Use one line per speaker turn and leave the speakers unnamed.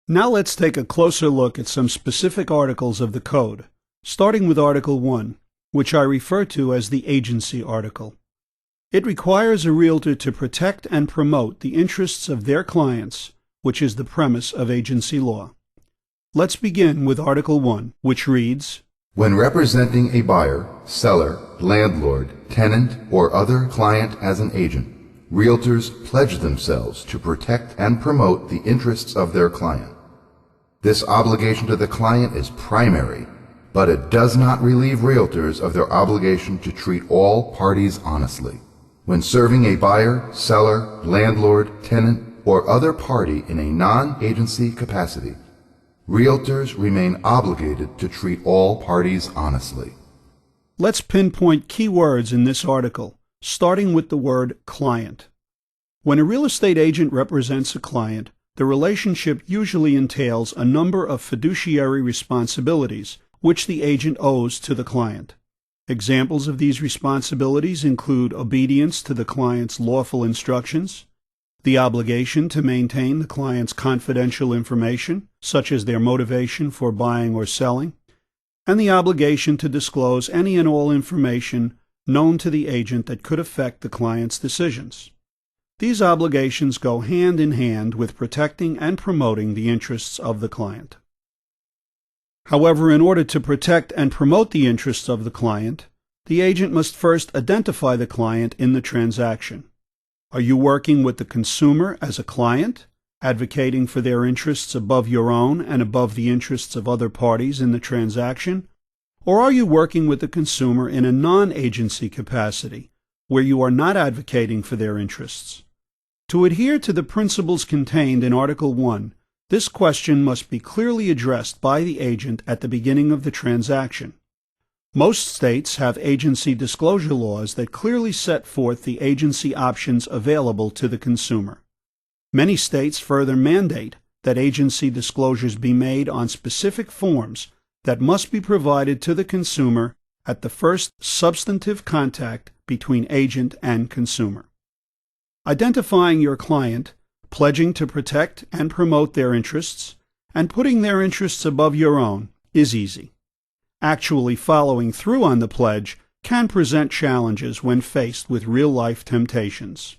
Now let's take a closer look at some specific articles of the Code, starting with Article 1, which I refer to as the agency article. It requires a realtor to protect and promote the interests of their clients, which is the premise of agency law. Let's begin with Article 1, which reads,
When representing a buyer, seller, landlord, tenant, or other client as an agent, realtors pledge themselves to protect and promote the interests of their client. This obligation to the client is primary, but it does not relieve realtors of their obligation to treat all parties honestly. When serving a buyer, seller, landlord, tenant, or other party in a non-agency capacity, realtors remain obligated to treat all parties honestly.
Let's pinpoint key words in this article, starting with the word client. When a real estate agent represents a client, the relationship usually entails a number of fiduciary responsibilities which the agent owes to the client. Examples of these responsibilities include obedience to the client's lawful instructions, the obligation to maintain the client's confidential information, such as their motivation for buying or selling, and the obligation to disclose any and all information known to the agent that could affect the client's decisions. These obligations go hand in hand with protecting and promoting the interests of the client. However, in order to protect and promote the interests of the client, the agent must first identify the client in the transaction. Are you working with the consumer as a client, advocating for their interests above your own and above the interests of other parties in the transaction? Or are you working with the consumer in a non-agency capacity, where you are not advocating for their interests? To adhere to the principles contained in Article 1, this question must be clearly addressed by the agent at the beginning of the transaction. Most states have agency disclosure laws that clearly set forth the agency options available to the consumer. Many states further mandate that agency disclosures be made on specific forms that must be provided to the consumer at the first substantive contact between agent and consumer. Identifying your client, pledging to protect and promote their interests, and putting their interests above your own is easy. Actually following through on the pledge can present challenges when faced with real-life temptations.